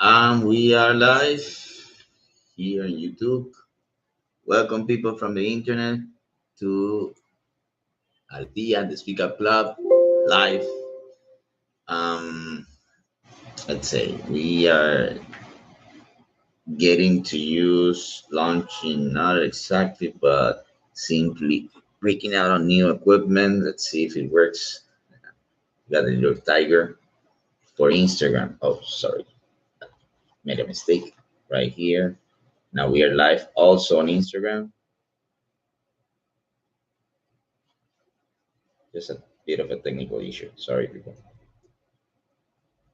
We are live here on YouTube. Welcome people from the internet to A-létheia, the Speak Up Club, live. Um, let's say we are getting to use launching not exactly, but simply breaking out on new equipment. Let's see if it works. Got a little tiger for Instagram. Oh, sorry, made a mistake right here. Now we are live also on Instagram. Just a bit of a technical issue. Sorry, people.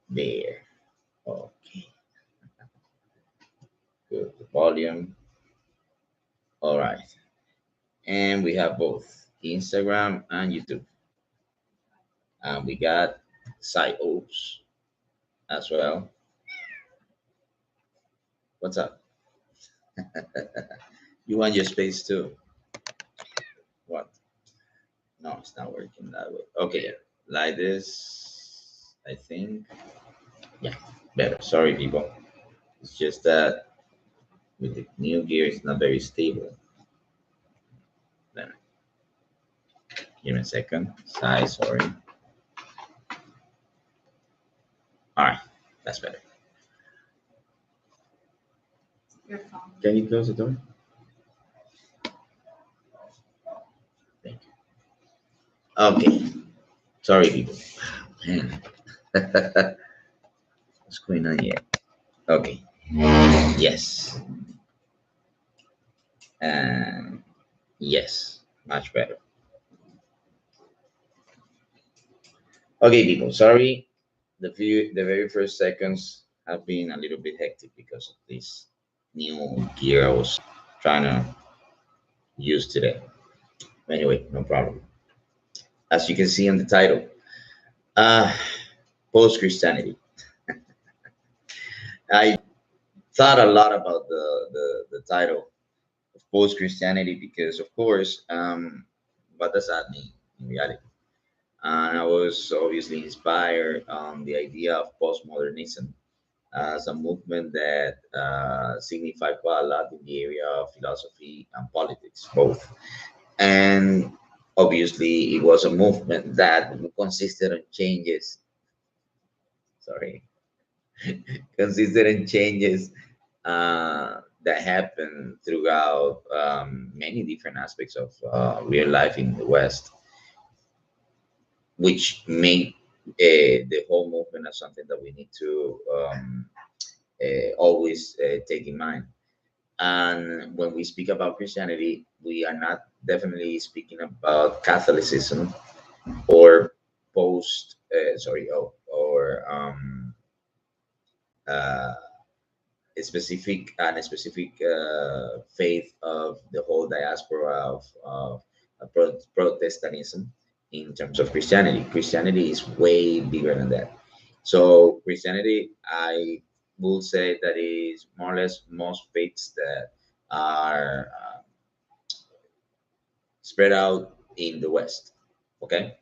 There. Okay. Good. The volume. All right. And we have both Instagram and YouTube. And we got side O's as well. What's up? You want your space too? What? No, it's not working that way. Okay. Like this, I think. Yeah, better. Sorry, people. It's just that with the new gear, it's not very stable. Then, give me a second. Size, sorry. All right, that's better. Your phone. Can you close the door? Thank you. Okay. Sorry, people. Man. What's going on here? Okay. Yes. And yes, much better. Okay, people. Sorry. The very first seconds have been a little bit hectic because of this new gear I was trying to use today. Anyway, no problem. As you can see on the title, uh, post Christianity. I thought a lot about the title of post Christianity because, of course, what does that mean in reality? And I was obviously inspired on the idea of postmodernism as a movement that signified quite a lot in the area of philosophy and politics, both. And obviously, it was a movement that consisted of changes. Sorry, consisted in changes that happen throughout many different aspects of real life in the West, which make the whole movement as something that we need to always take in mind. And when we speak about Christianity, we are not definitely speaking about Catholicism or uh, a specific faith of the whole diaspora of Protestantism in terms of Christianity. Christianity is way bigger than that. So Christianity, I will say that is more or less most faiths that are spread out in the West. Okay,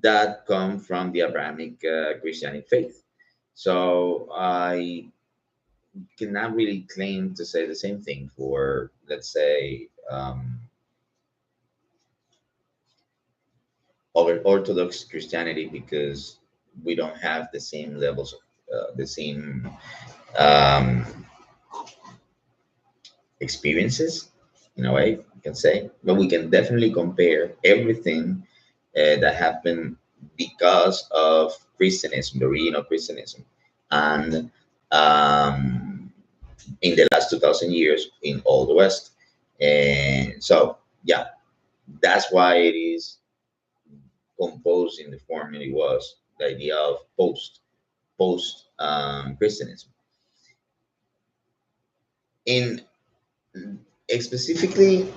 that come from the Abrahamic Christianic faith. So I cannot really claim to say the same thing for, let's say, Orthodox Christianity because we don't have the same levels of the same um, experiences, in a way, you can say. But we can definitely compare everything that happened because of Christianism, the original Christianism, and um, in the last 2,000 years in all the West. And so, yeah, that's why it is composed in the form it was, the idea of post Christianism. In specifically,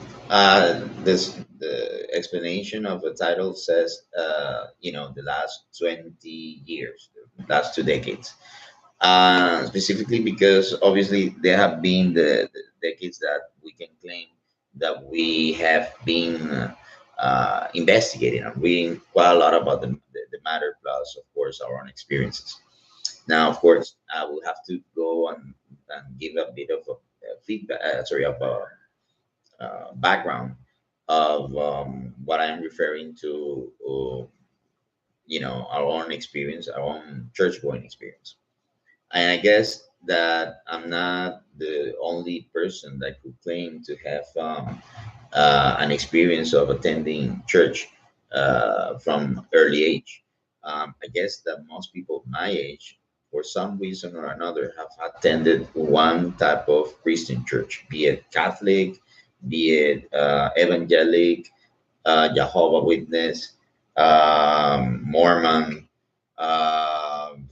this the explanation of the title says, the last 20 years, the last 2 decades. Specifically because obviously there have been the decades that we can claim that we have been investigating and reading quite a lot about the matter, plus of course our own experiences. Now, of course, I will have to go and give a bit of a feedback, sorry, of a background of what I'm referring to, our own experience, our own church going experience. And I guess that I'm not the only person that could claim to have an experience of attending church from early age. I guess that most people my age, for some reason or another, have attended one type of Christian church, be it Catholic, be it evangelic, Jehovah Witness, Mormon. Um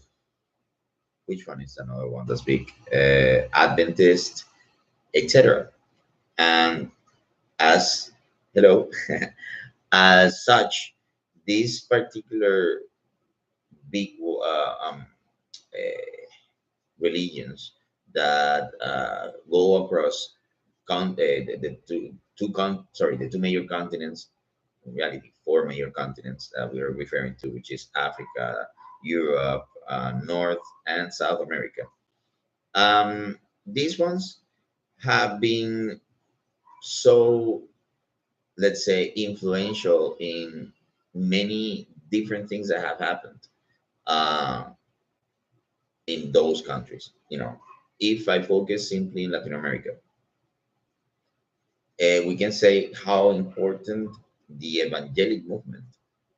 which one is another one that's big? Adventist, etc. And as hello, as such, these particular big religions that go across the the two major continents, in reality four major continents that we are referring to, which is Africa, Europe, North and South America. These ones have been so, let's say, influential in many different things that have happened uh, in those countries. If I focus simply in Latin America, we can say how important the evangelic movement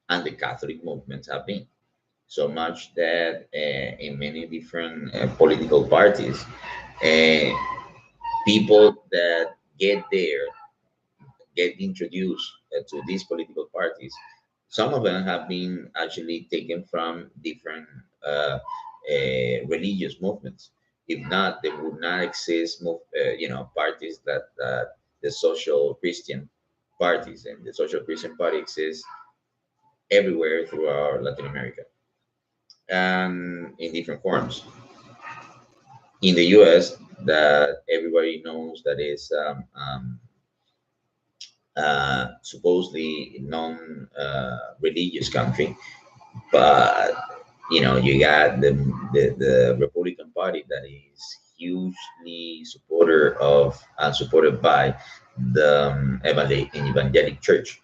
and the Catholic movement have been. So much that in many different political parties, uh, people that get introduced to these political parties. Some of them have been actually taken from different religious movements. If not, there would not exist, parties that the social Christian parties, and the social Christian party exists everywhere throughout Latin America and in different forms. In the U.S., that everybody knows that is supposedly non-religious country, but you got the Republican Party that is hugely supported by the evangelic church,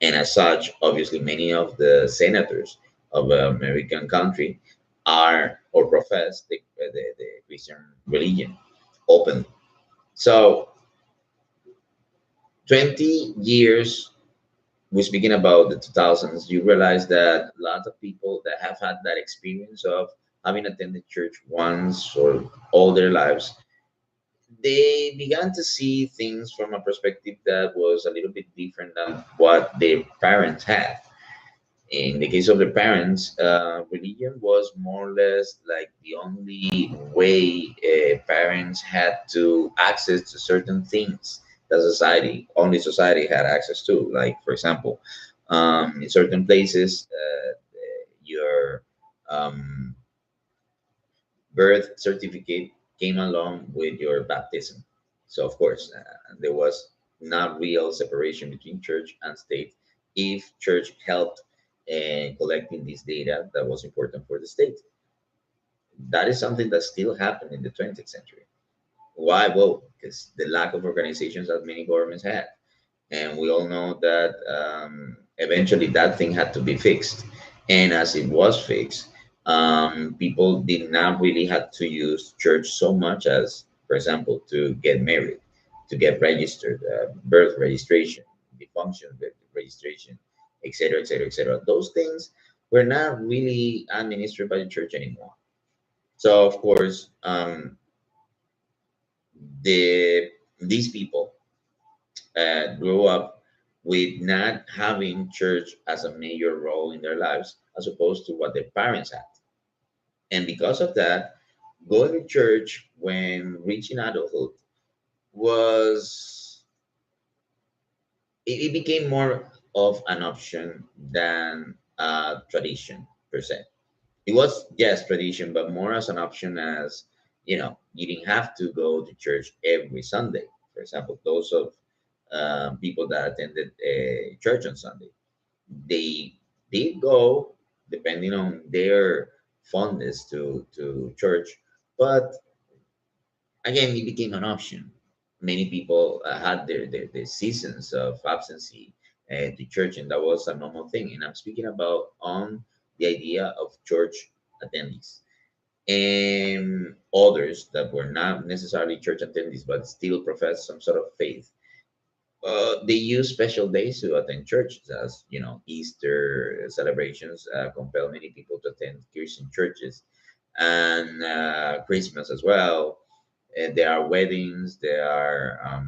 and as such, obviously, many of the senators of American country are or profess the Christian religion openly. So 20 years, we're speaking about the 2000s, you realize that a lot of people that have had that experience of having attended church once or all their lives, they began to see things from a perspective that was a little bit different than what their parents had. In the case of the parents, religion was more or less like the only way parents had to access to certain things that only society had access to. Like, for example, in certain places, your um, birth certificate came along with your baptism. So, of course, there was not real separation between church and state. If church helped in collecting this data that was important for the state, that is something that still happened in the 20th century. Why? Well, because the lack of organizations that many governments had. And we all know that eventually that thing had to be fixed. And as it was fixed, people did not really have to use church so much as, for example, to get married, to get registered, birth registration, the function registration, etc., etc., etc. Those things were not really administered by the church anymore. So, of course, these people grew up with not having church as a major role in their lives as opposed to what their parents had. And because of that, going to church when reaching adulthood was, it became more of an option than a tradition per se. It was, yes, tradition, but more as an option, as you didn't have to go to church every Sunday. For example, those of people that attended church on Sunday, they did go depending on their fondness to church, but again, it became an option. Many people had their seasons of absency to church, and that was a normal thing. And I'm speaking about on the idea of church attendees and others that were not necessarily church attendees but still profess some sort of faith. They use special days to attend churches, as you know, Easter celebrations compel many people to attend Christian churches, and Christmas as well. There are weddings, there are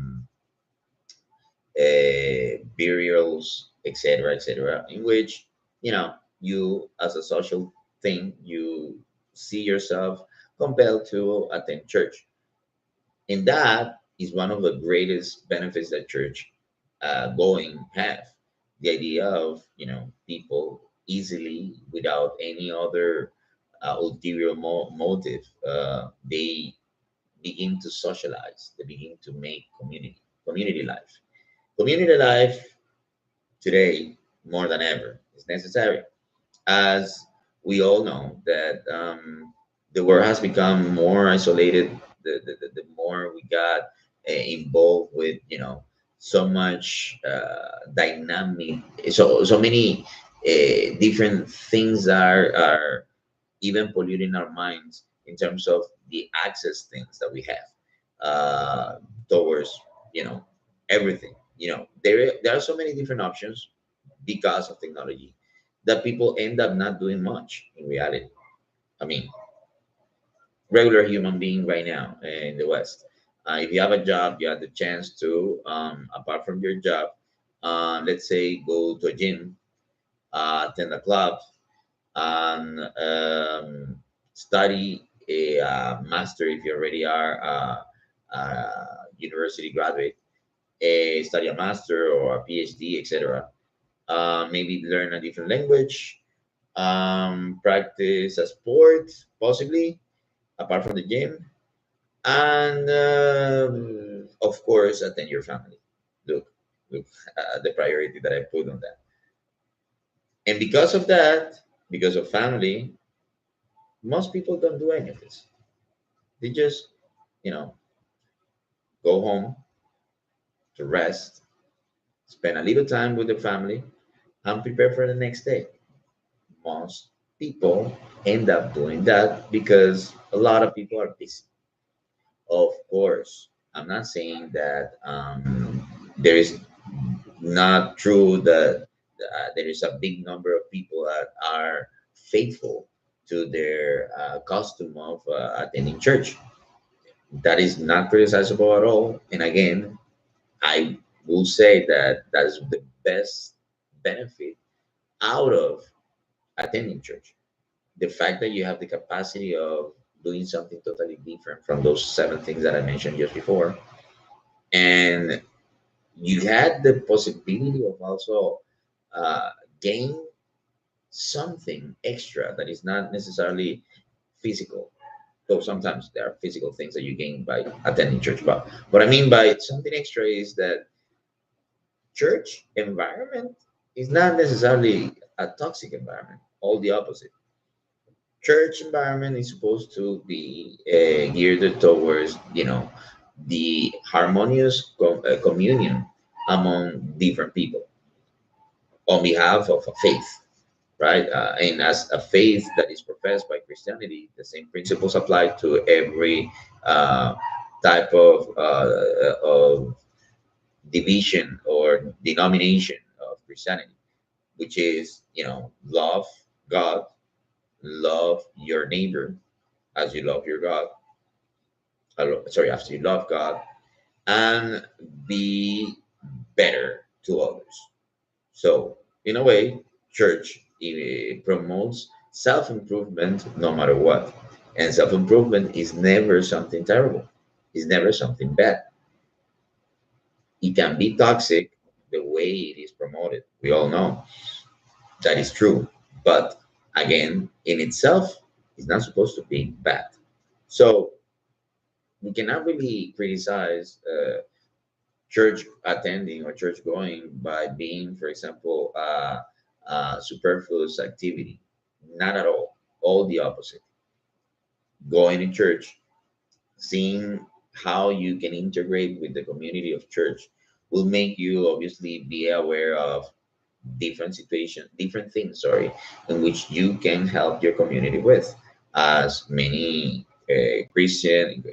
burials, etc., etc., in which you know you, as a social thing, you see yourself compelled to attend church, and that is one of the greatest benefits that church going have. The idea of people easily, without any other ulterior motive, they begin to socialize. They begin to make community life. Community life today, more than ever, is necessary, as we all know that the world has become more isolated. The more we got involved with so much dynamic, so many different things are even polluting our minds in terms of the access things that we have towards you know everything. There are so many different options because of technology that people end up not doing much in reality. I mean, regular human being right now in the West, if you have a job, you have the chance to, apart from your job, let's say go to a gym, attend a club, and study a master if you already are a university graduate, study a master or a PhD, etc. Maybe learn a different language, practice a sport, possibly apart from the gym, and of course, attend your family. Look, look, the priority that I put on that, and because of that, because of family, most people don't do any of this. They just, you know, go home to rest, spend a little time with the family, and prepare for the next day. Most people end up doing that because a lot of people are busy. Of course, I'm not saying that there is not true that there is a big number of people that are faithful to their custom of attending church. That is not criticizable at all. And again, I will say that that is the best benefit out of attending church. The fact that you have the capacity of doing something totally different from those seven things that I mentioned just before, and you had the possibility of also uh, gain something extra that is not necessarily physical. Though sometimes there are physical things that you gain by attending church. But what I mean by something extra is that church environment is not necessarily a toxic environment. All the opposite. Church environment is supposed to be geared towards the harmonious communion among different people on behalf of a faith, right? And as a faith that is professed by Christianity, the same principles apply to every uh, type of division or denomination of Christianity, which is love God, love your neighbor as you love your God. Sorry, after you love God, and be better to others. So, in a way, church promotes self improvement no matter what. And self improvement is never something terrible, it's never something bad. It can be toxic the way it is promoted. We all know that is true. But again, in itself, it's not supposed to be bad. So, we cannot really criticize church attending or church going by being, for example, superfluous activity. Not at all. all the opposite. Going to church, seeing how you can integrate with the community of church will make you obviously be aware of different situations, different things, sorry, in which you can help your community with. As many Christian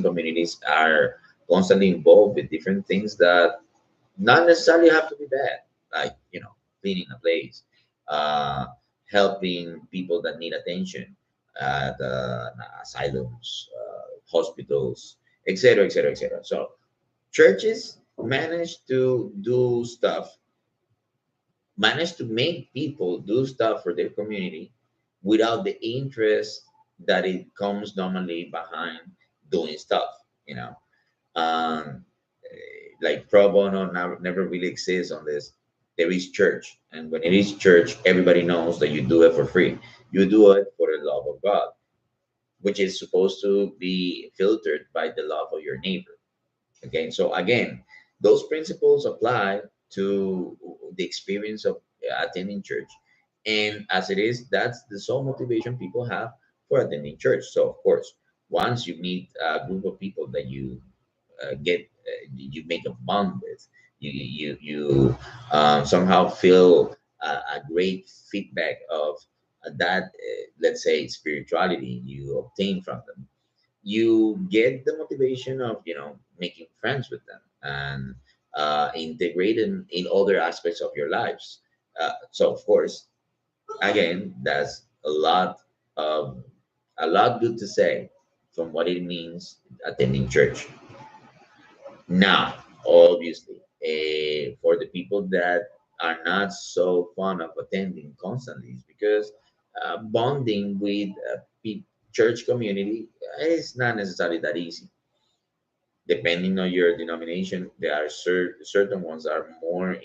communities are constantly involved with different things that not necessarily have to be bad, like cleaning a place, uh, helping people that need attention at asylums, hospitals, etc., etc., etc. So churches manage to do stuff, manage to make people do stuff for their community without the interest that it comes normally behind doing stuff. Um, like pro bono never really exists on this. There is church, and when it is church, everybody knows that you do it for free. You do it for the love of God, which is supposed to be filtered by the love of your neighbor. Okay, so again, those principles apply to the experience of attending church, and as it is, that's the sole motivation people have for attending church. So of course, once you meet a group of people that you make a bond with, you somehow feel a great feedback of that, let's say, spirituality you obtain from them. You get the motivation of making friends with them and integrate them in other aspects of your lives. So of course, again, that's of a lot good to say from what it means attending church. Now, obviously, for the people that are not so fond of attending constantly, is because bonding with church community is not necessarily that easy. Depending on your denomination, there are certain ones that are more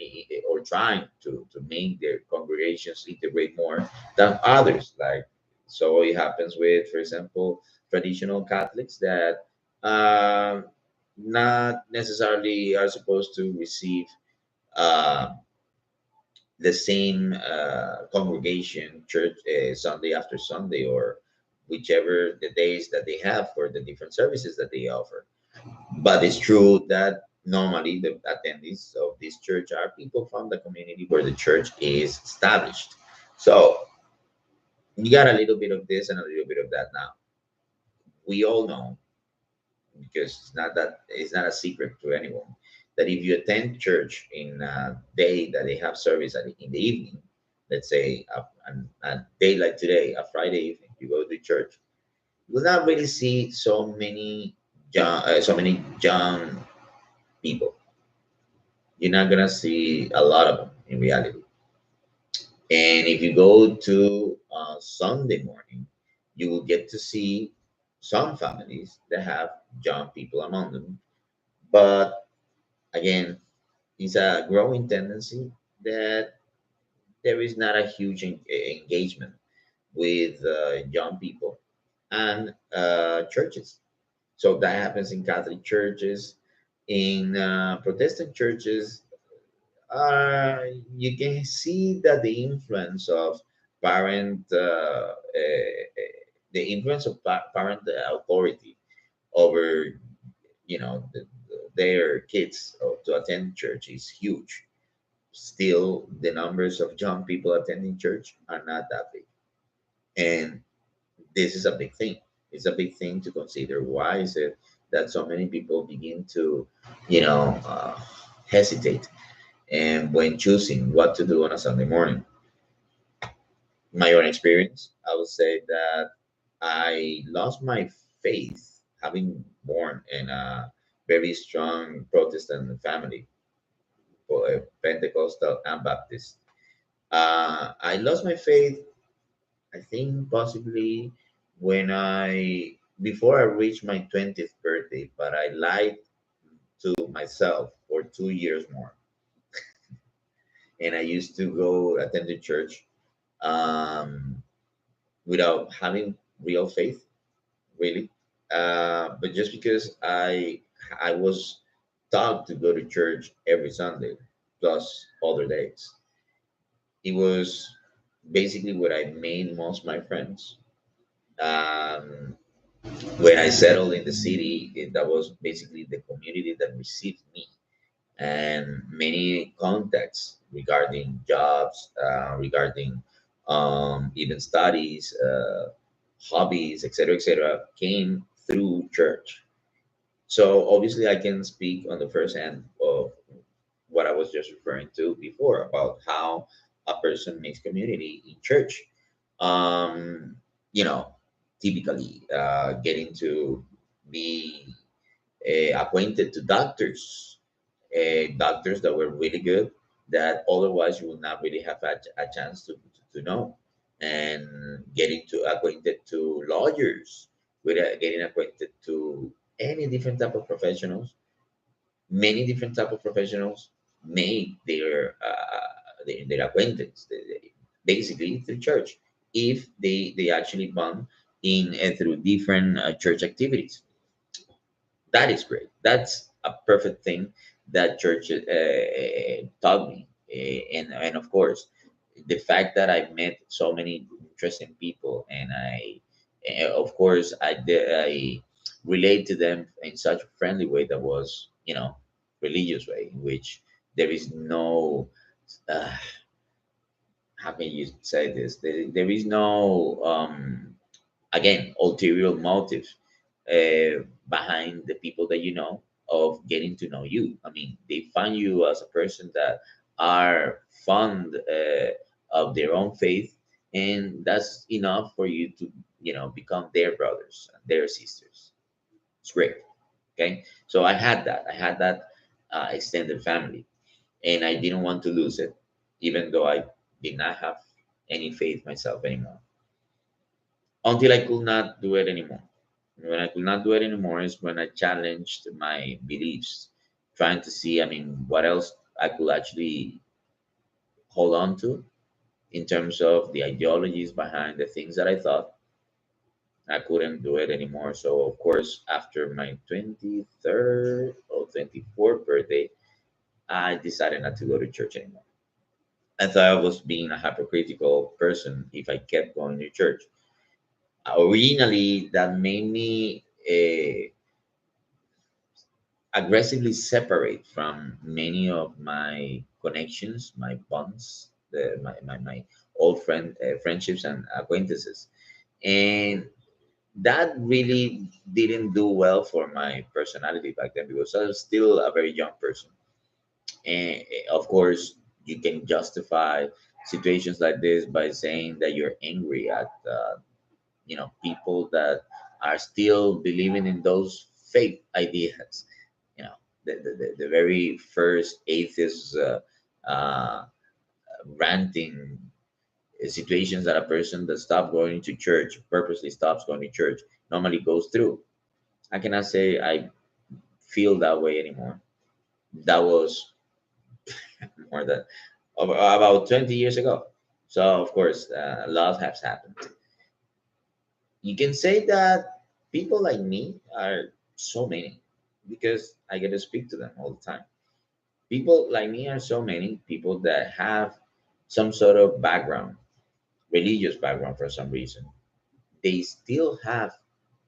or trying to make their congregations integrate more than others. Like, so it happens with, for example, traditional Catholics that not necessarily are supposed to receive uh, the same congregation church Sunday after Sunday, or whichever the days that they have for the different services that they offer. But it's true that normally the attendees of this church are people from the community where the church is established. So you got a little bit of this and a little bit of that now. We all know, because it's not a secret to anyone, that if you attend church in a day that they have service in the evening, let's say a day like today, a Friday evening, you go to church, you will not really see so many young people. You're not gonna see a lot of them in reality. And if you go to Sunday morning, you will get to see some families that have young people among them. But again, it's a growing tendency that there is not a huge engagement with young people and churches. So that happens in Catholic churches, in Protestant churches. You can see that the influence of parent authority over their kids to attend church is huge. Still, the numbers of young people attending church are not that big, and this is a big thing. It's a big thing to consider. Why is it that so many people begin to, you know, uh, hesitate and when choosing what to do on a Sunday morning? My own experience, I would say that I lost my faith having born in a very strong Protestant family, Pentecostal and Baptist. I lost my faith, I think possibly before I reached my 20th birthday, but I lied to myself for 2 years more. And I used to go attend the church um, without having real faith, really. But just because I was taught to go to church every Sunday plus other days, it was basically where I made most of my friends. Um, when I settled in the city, that was basically the community that received me, and many contacts regarding jobs, regarding even studies, hobbies, etc., came through church. So obviously, I can speak on the first hand of what I was just referring to before about how a person makes community in church. Um, you know, typically getting to be acquainted to doctors, doctors that were really good that otherwise you would not really have a chance to know, and getting to acquainted to lawyers, with getting acquainted to any different type of professionals. Many different type of professionals make their acquaintance basically through church, if they actually bond in through different church activities. That is great. That's a perfect thing that church taught me. And of course, the fact that I met so many interesting people, and of course, I relate to them in such a friendly way that was, religious way, in which there is no, uh, how can you say this? There is no, again, ulterior motive behind the people that you know, of getting to know you. I mean, they find you as a person that are fond of their own faith, and that's enough for you to, become their brothers and their sisters. It's great. Okay, so I had that extended family, and I didn't want to lose it, even though I did not have any faith myself anymore, until I could not do it anymore. When I could not do it anymore is when I challenged my beliefs, trying to see, I mean, what else I could actually hold on to in terms of the ideologies behind the things that I thought. I couldn't do it anymore. So, of course, after my 23rd or 24th birthday, I decided not to go to church anymore. I thought I was being a hypocritical person if I kept going to church. Originally, that made me aggressively separate from many of my connections, my bonds, my old friendships and acquaintances. And that really didn't do well for my personality back then, because I was still a very young person. And of course, you can justify situations like this by saying that you're angry at people that are still believing in those fake ideas. You know, the very first atheist uh, ranting situations that a person that stopped going to church, purposely stops going to church, normally goes through. I cannot say I feel that way anymore. That was more than about 20 years ago. So of course, a lot has happened. You can say that people like me are so many, because I get to speak to them all the time. People like me are so many people that have some sort of background, religious background for some reason. They still have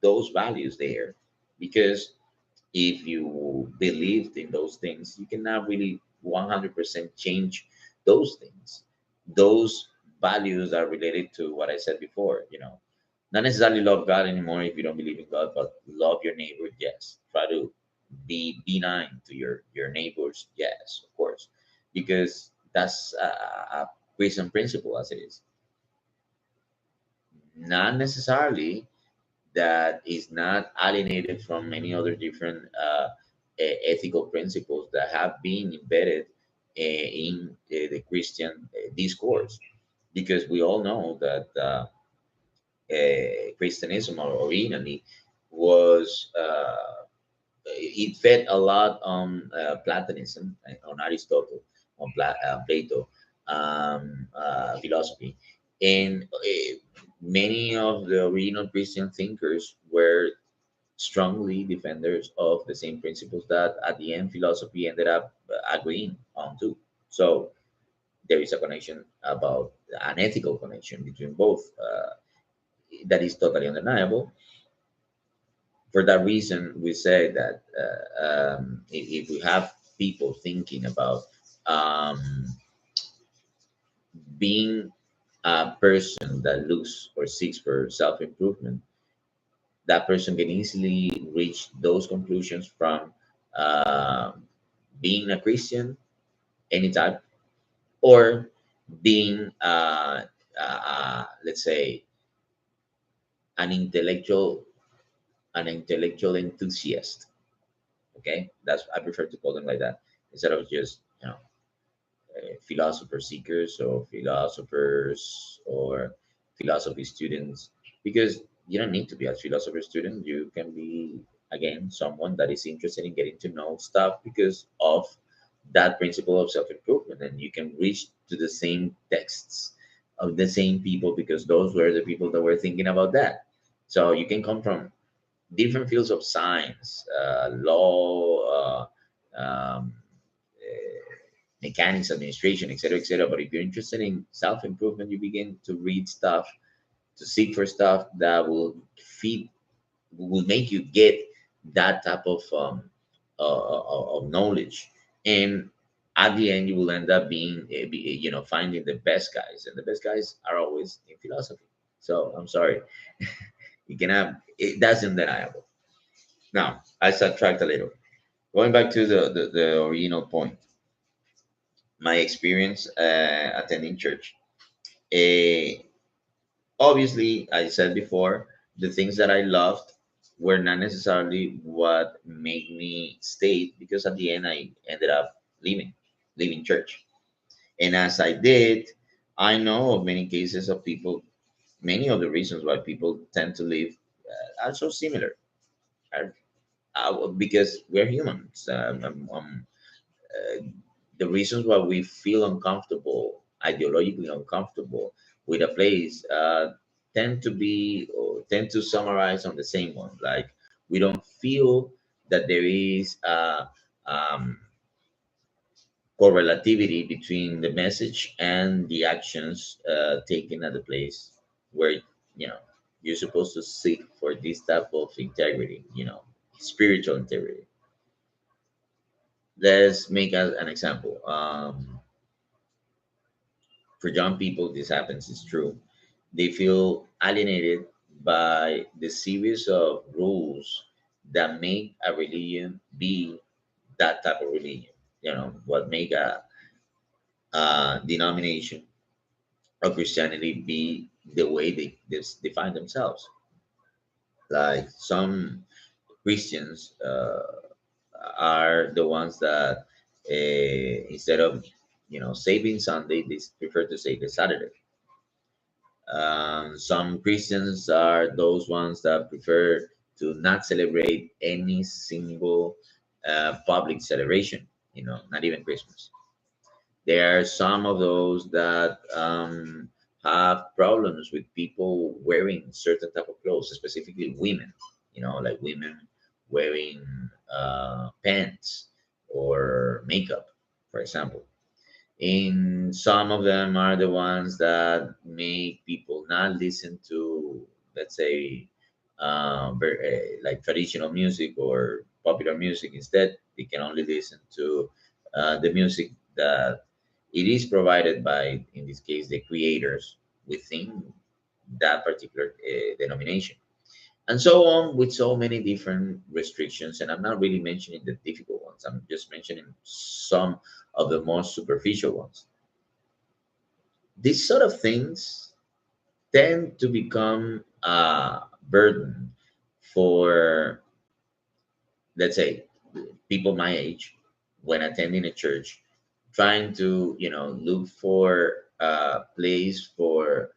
those values there, because if you believed in those things, you cannot really 100% change those things. Those values are related to what I said before, not necessarily love God anymore if you don't believe in God, but love your neighbor, yes. Try to be benign to your neighbors, yes, of course, because that's a Christian principle as it is. Not necessarily that is not alienated from many other different ethical principles that have been embedded in the Christian discourse, because we all know that Christianism originally was it fed a lot on Platonism, on Aristotle, on Plato, philosophy, and many of the original Christian thinkers were strongly defenders of the same principles that at the end philosophy ended up agreeing on too. So there is a connection, about an ethical connection between both. that is totally undeniable. For that reason, we say that if we have people thinking about um, being a person that looks or seeks for self improvement, that person can easily reach those conclusions from uh, being a Christian, any type, or being, let's say, an intellectual, an intellectual enthusiast. Okay, that's I prefer to call them like that instead of just philosopher seekers or philosophers or philosophy students, because you don't need to be a philosopher student. You can be, again, someone that is interested in getting to know stuff because of that principle of self-improvement, and you can reach to the same texts of the same people because those were the people that were thinking about that. So you can come from different fields of science, law, mechanics, administration, etc., etc. But if you're interested in self improvement, you begin to read stuff, to seek for stuff that will feed, will make you get that type of knowledge, and at the end, you will end up being, finding the best guys, and the best guys are always in philosophy. So I'm sorry, you can have it. That's undeniable. Now I subtract a little. Going back to the original point, my experience attending church. Uh, Obviously, I said before, the things that I loved were not necessarily what made me stay, because at the end I ended up leaving church. And as I did, I know of many cases of people, many of the reasons why people tend to leave are so similar. Because we're humans. Uh, the reasons why we feel uncomfortable, ideologically uncomfortable with a place, tend to be, or tend to summarize on the same one. Like, we don't feel that there is um, correlativity between the message and the actions taken at the place where, you know you're supposed to seek for this type of integrity, spiritual integrity. Let's make an example. For young people, this happens, it's true. They feel alienated by the series of rules that make a religion be that type of religion. What make a denomination of Christianity be the way they define themselves. Like, some Christians are the ones that, instead of saving Sunday, they prefer to say the Saturday. Some Christians are those ones that prefer to not celebrate any single public celebration, not even Christmas. There are some of those that have problems with people wearing certain type of clothes, specifically women, like women wearing pants or makeup, for example. And some of them are the ones that make people not listen to, let's say, like traditional music or popular music. Instead, they can only listen to the music that it is provided by, in this case, the creators within that particular denomination, and so on, with so many different restrictions. And I'm not really mentioning the difficult ones, I'm just mentioning some of the most superficial ones. These sort of things tend to become a burden for, let's say, people my age, when attending a church, trying to look for a place for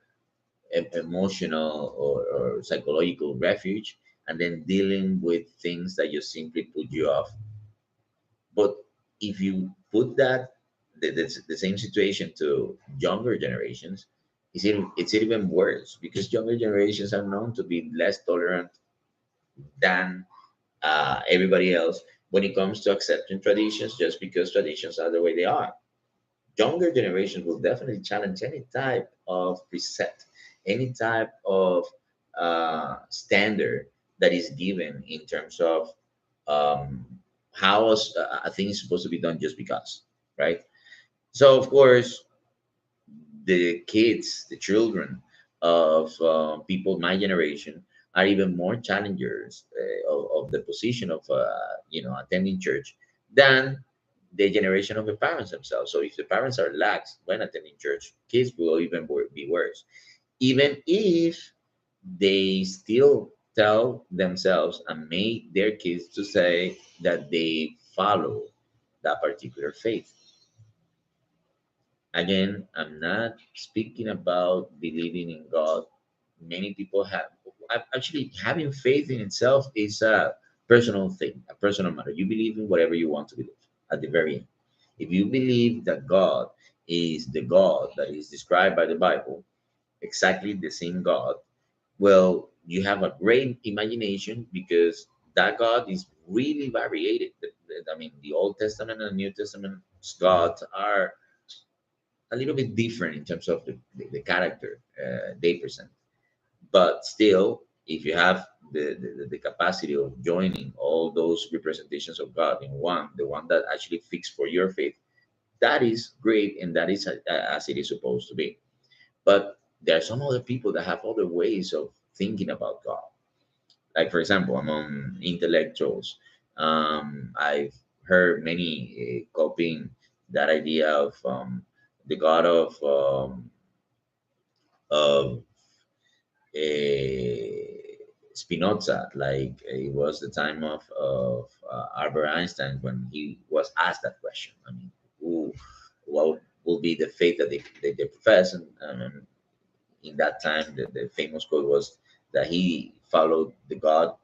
emotional or psychological refuge, and then dealing with things that just simply put you off. But if you put the same situation to younger generations, it's even worse, because younger generations are known to be less tolerant than everybody else when it comes to accepting traditions, just because traditions are the way they are. Younger generations will definitely challenge any type of preset, any type of standard that is given in terms of um, how a thing is supposed to be done just because, right? So of course, the kids, the children of people my generation are even more challengers of the position of attending church than the generation of the parents themselves. So if the parents are lax when attending church, kids will even be worse, even if they still tell themselves and make their kids to say that they follow that particular faith. Again, I'm not speaking about believing in God. Many people have actually having faith in itself is a personal thing, a personal matter. You believe in whatever you want to believe at the very end. If you believe that God is the God that is described by the Bible, exactly the same God, well, you have a great imagination because that God is really variated. I mean, the Old Testament and New Testament gods are a little bit different in terms of the character they present. But still, if you have the capacity of joining all those representations of God in one, the one that actually fits for your faith, that is great and that is as it is supposed to be. But there are some other people that have other ways of thinking about God. Like, for example, among intellectuals, I've heard many copying that idea of the God of Spinoza, like it was the time of Albert Einstein when he was asked that question. I mean, what will be the faith that they profess? And in that time, the famous quote was that he followed the God.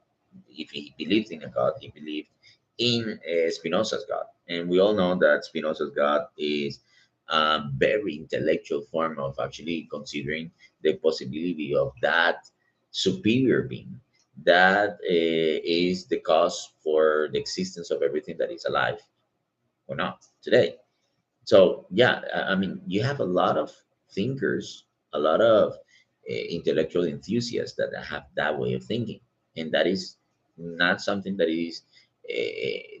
If he believed in a God, he believed in Spinoza's God. And we all know that Spinoza's God is a very intellectual form of actually considering the possibility of that superior being that is the cause for the existence of everything that is alive or not today. So yeah, I mean, you have a lot of thinkers, a lot of intellectual enthusiasts that have that way of thinking, and that is not something that is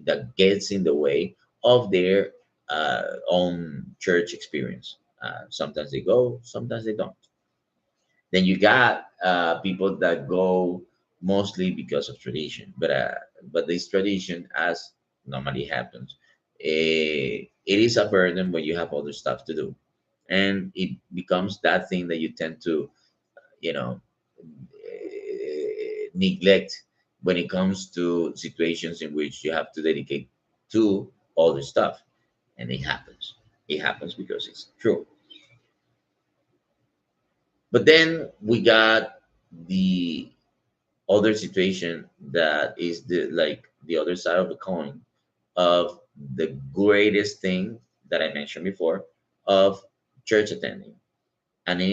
that gets in the way of their own church experience. Sometimes they go, sometimes they don't. Then you got people that go mostly because of tradition, but this tradition, as normally happens, it is a burden when you have other stuff to do, and it becomes that thing that you tend to, you know, neglect when it comes to situations in which you have to dedicate to other stuff, and it happens. It happens because it's true. But then we got the other situation that is the other side of the coin of the greatest thing that I mentioned before of church attending, and it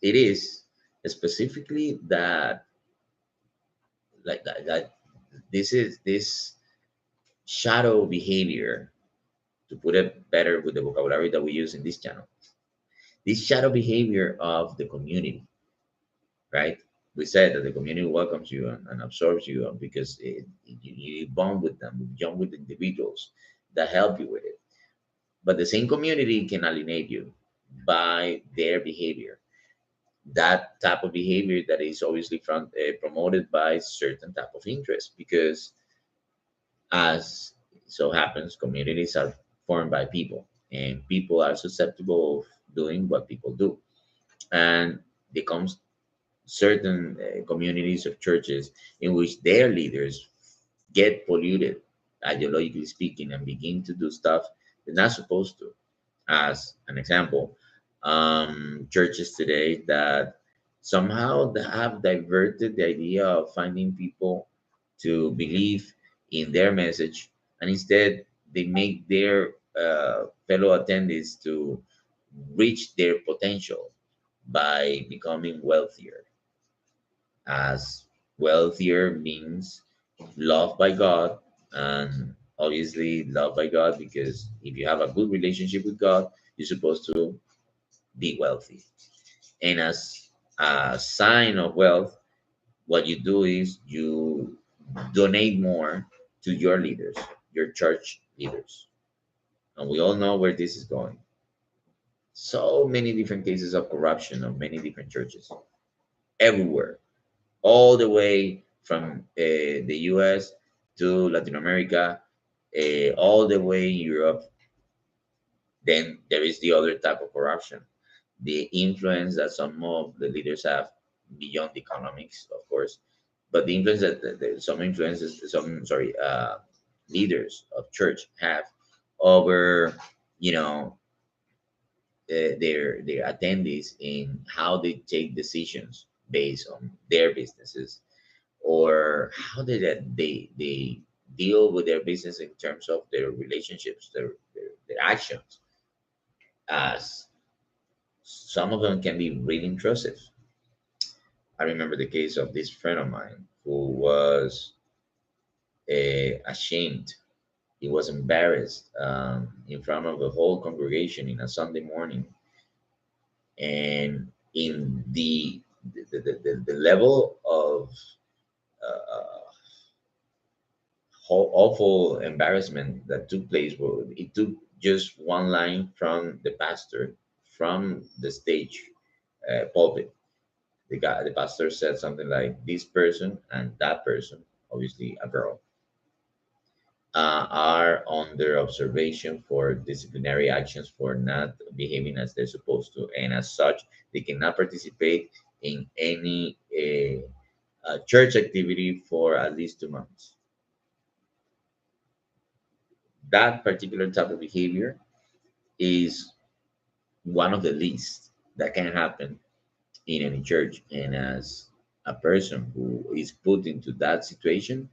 is specifically that that this is this shadow behavior, to put it better with the vocabulary that we use in this channel, this shadow behavior of the community, right? We said that the community welcomes you and absorbs you because you bond with them, you bond with individuals that help you with it. But the same community can alienate you by their behavior. That type of behavior that is obviously promoted by certain type of interest, because as so happens, communities are formed by people, and people are susceptible of doing what people do. And there comes certain communities of churches in which their leaders get polluted, ideologically speaking, and begin to do stuff they're not supposed to. As an example, churches today that somehow have diverted the idea of finding people to believe in their message, and instead they make their fellow attendees to reach their potential by becoming wealthier, as wealthier means loved by God, and obviously loved by God because if you have a good relationship with God, you're supposed to be wealthy. And as a sign of wealth, What you do is you donate more to your leaders, your church leaders. And we all know where this is going. So many different cases of corruption of many different churches everywhere, all the way from the US to Latin America, all the way in Europe. Then there is the other type of corruption, the influence that some of the leaders have beyond economics, of course, but the influence that some influences, some sorry, leaders of church have over, you know, their attendees in how they take decisions based on their businesses, or how they deal with their business in terms of their relationships, their actions. As some of them can be really intrusive. I remember the case of this friend of mine who was ashamed. He was embarrassed in front of the whole congregation in a Sunday morning, and in the level of awful embarrassment that took place. Well, it took just one line from the pastor from the stage pulpit. The pastor said something like, "This person and that person, obviously a girl, are under observation for disciplinary actions for not behaving as they're supposed to, and as such, they cannot participate in any church activity for at least 2 months." That particular type of behavior is one of the least that can happen in any church. And as a person who is put into that situation,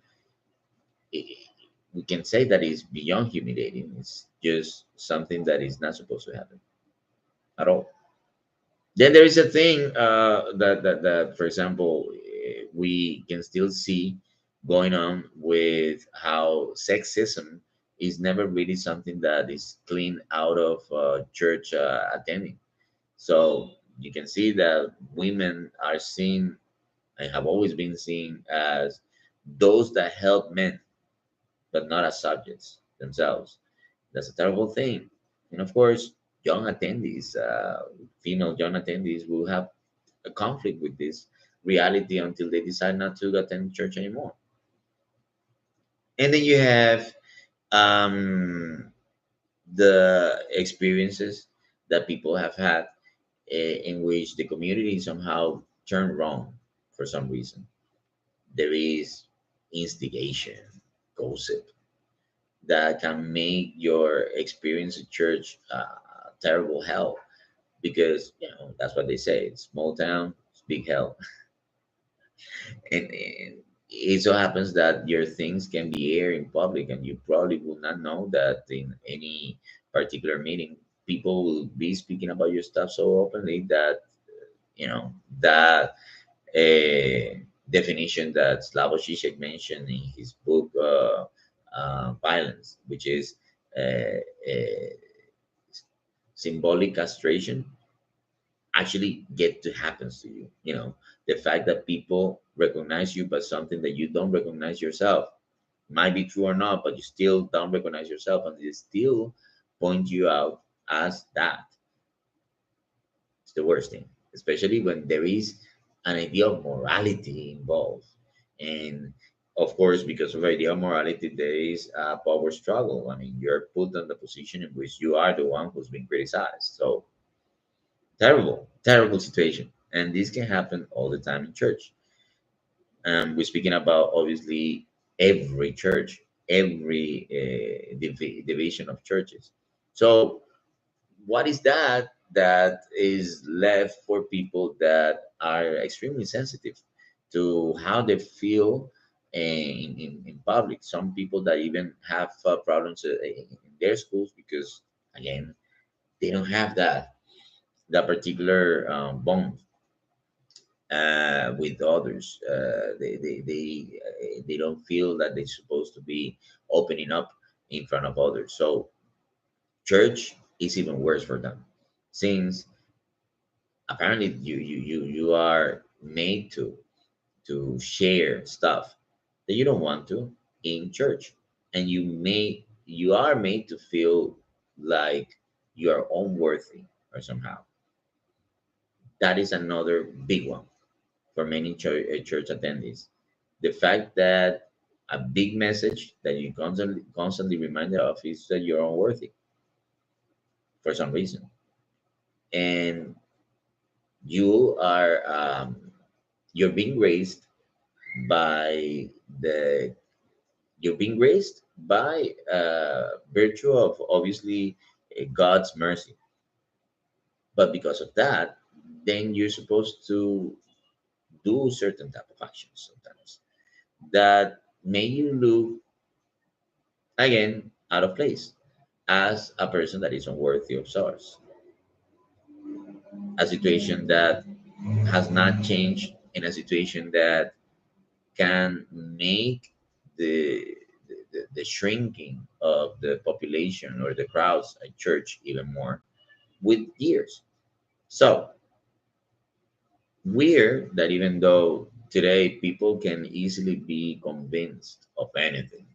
i- we can say that is beyond humiliating. It's just something that is not supposed to happen at all. Then there is a thing that, for example, we can still see going on with how sexism is never really something that is clean out of church attending. So you can see that women are seen and have always been seen as those that help men, but not as subjects themselves. That's a terrible thing. And of course, young attendees, female young attendees, will have a conflict with this reality until they decide not to attend church anymore. And then you have the experiences that people have had in which the community somehow turned wrong for some reason. There is instigation, gossip, that can make your experience at church terrible hell, because that's what they say, it's small town, it's big hell. And it so happens that your things can be aired in public, and you probably will not know that in any particular meeting people will be speaking about your stuff so openly that that definition that Slavoj Žižek mentioned in his book Violence, which is uh, uh, symbolic castration, actually get to happens to you. The fact that people recognize you by something that you don't recognize yourself might be true or not, but you still don't recognize yourself, and they still point you out as that. It's the worst thing, especially when there is an idea of morality involved. And of course, because of idea of morality, there is a power struggle. I mean, you're put in the position in which you are the one who's being criticized. So terrible, terrible situation. And this can happen all the time in church. We're speaking about obviously every church, every division of churches. So what is that is left for people that are extremely sensitive to how they feel in public? Some people that even have problems in their schools because, again, they don't have that particular bond with others. They don't feel that they're supposed to be opening up in front of others. So church is even worse for them, since apparently you are made to. to share stuff that you don't want to in church, and you are made to feel like you are unworthy or somehow. That is another big one for many church attendees. The fact that a big message that you constantly reminded of is that you're unworthy for some reason, and you are you're being raised by the you're being raised by virtue of obviously God's mercy, but because of that, then you're supposed to do certain type of actions sometimes that may you look again out of place as a person that is unworthy of source, a situation that has not changed, in a situation that can make the shrinking of the population or the crowds at church even more with years. So weird that even though today people can easily be convinced of anything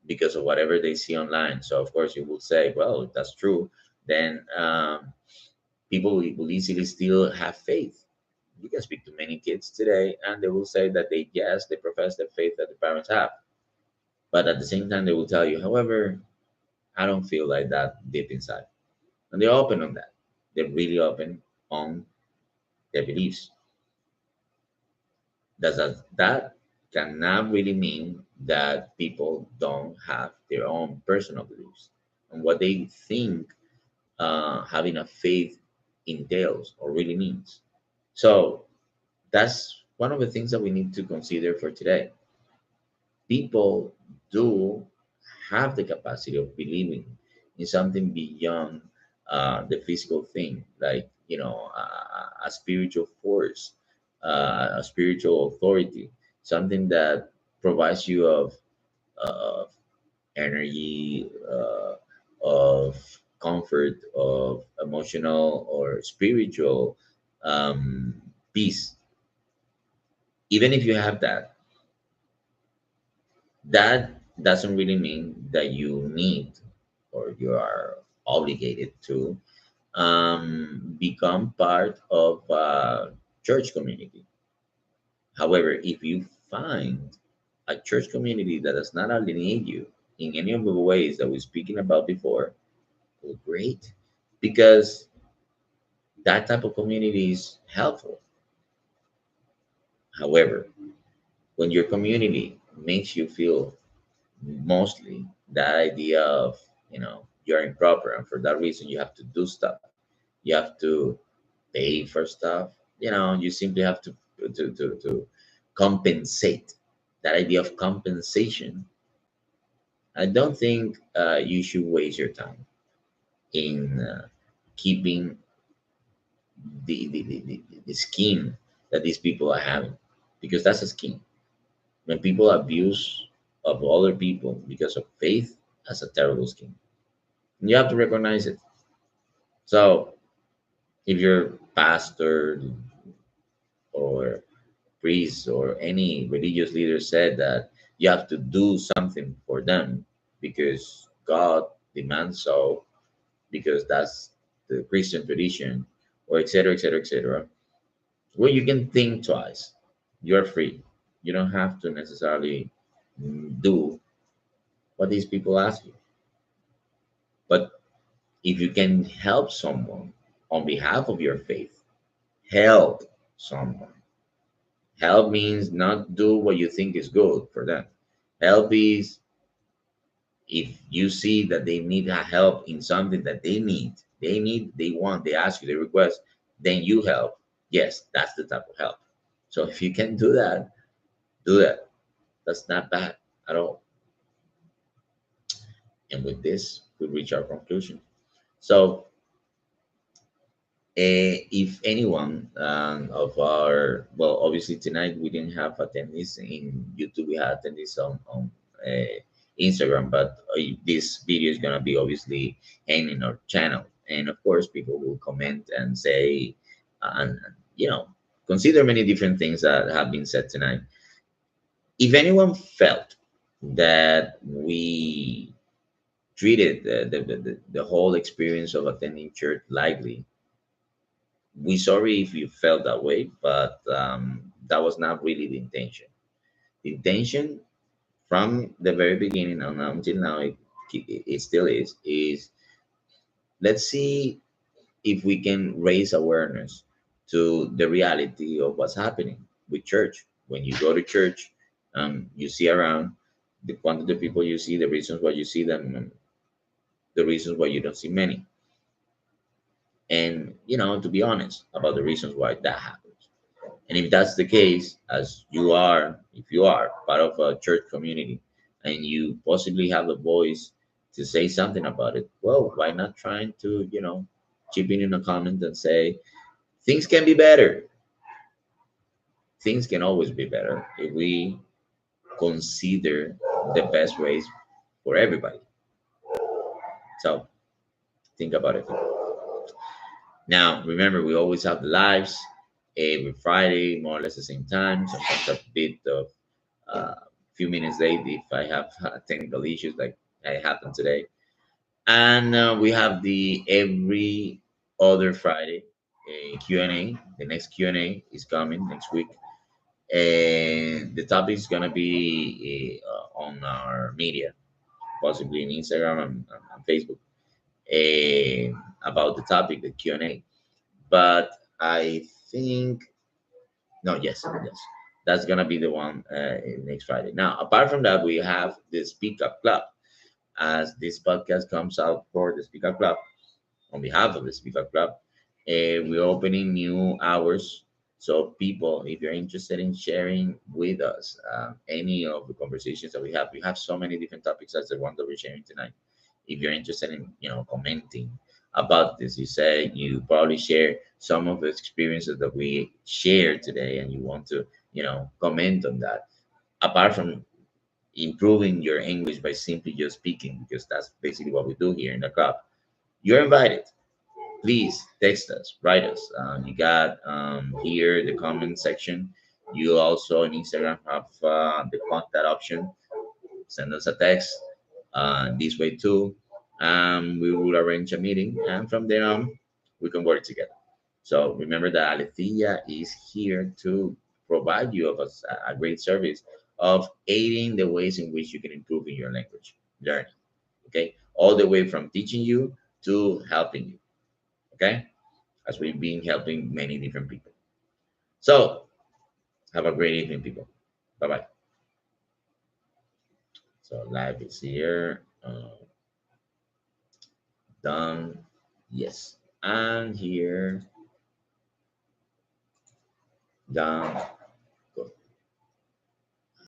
because of whatever they see online, so of course you will say, well, if that's true, then people will easily still have faith. You can speak to many kids today and they will say that they, yes, they profess the faith that the parents have, but at the same time they will tell you, however, I don't feel like that deep inside. And they're open on that. They're really open on their beliefs. That cannot really mean that people don't have their own personal beliefs and what they think having a faith entails or really means. So that's one of the things that we need to consider for today. People do have the capacity of believing in something beyond the physical thing, like a spiritual force, a spiritual authority, something that provides you of energy, of comfort, of emotional or spiritual peace. Even if you have that, that doesn't really mean that you need or you are obligated to become part of a church community. However, if you find a church community that does not alienate you in any of the ways that we're speaking about before, well, great, because that type of community is helpful. However, when your community makes you feel mostly that idea of you're improper and for that reason you have to do stuff, you have to pay for stuff, you simply have to compensate, that idea of compensation, I don't think you should waste your time in keeping the scheme that these people are having, because that's a scheme. When people abuse of other people because of faith, that's a terrible scheme. You have to recognize it. So if your pastor or priest or any religious leader said that you have to do something for them because God demands so, because that's the Christian tradition, or etc., etc., etc., well, you can think twice. You're free. You don't have to necessarily do what these people ask you. But if you can help someone on behalf of your faith, help someone. Help means not do what you think is good for them. Help is if you see that they need a help in something that they want, they ask you, they request, then you help. Yes, that's the type of help. So if you can do that, do that. That's not bad at all. And with this, we reach our conclusion. So if anyone of our, well, obviously tonight we didn't have attendees in YouTube, we had attendees on Instagram, but this video is gonna be obviously hanging in our channel, and of course people will comment and say, and consider many different things that have been said tonight. If anyone felt that we treated the whole experience of attending church lightly, we sorry if you felt that way, but that was not really the intention. The intention from the very beginning and until now, it still is let's see if we can raise awareness to the reality of what's happening with church. When you go to church, you see around the quantity of people you see, the reasons why you see them, and the reasons why you don't see many. And, to be honest about the reasons why that happens. And if that's the case, as you are, if you are part of a church community and you possibly have a voice to say something about it, well, why not trying to, chip in a comment and say, things can be better. Things can always be better if we consider the best ways for everybody. So think about it. Now, remember, we always have the lives every Friday, more or less the same time. Sometimes a bit of few minutes late if I have technical issues like I happened today. And we have the every other Friday Q&A. The next Q&A is coming next week. And the topic is gonna be on our media, possibly in Instagram and Facebook, about the topic, the Q&A. But I think no, yes, that's gonna be the one next Friday. Now, apart from that, we have the Speak Up Club. As this podcast comes out for the Speak Up Club, on behalf of the Speak Up Club, we're opening new hours. So, people, if you're interested in sharing with us any of the conversations that we have so many different topics as the one that we're sharing tonight. If you're interested in, commenting about this, you say you probably share some of the experiences that we shared today, and you want to, comment on that. Apart from improving your English by simply just speaking, because that's basically what we do here in the club, you're invited. Please text us, write us. You got here the comment section. You also on Instagram have the contact option. Send us a text this way too. We will arrange a meeting, and from there on, we can work together. So remember that A-létheia is here to provide you of a great service of aiding the ways in which you can improve in your language learning. Okay, all the way from teaching you to helping you. Okay, as we've been helping many different people. So have a great evening, people. Bye bye. So live is here. Done. Yes. And here. Done.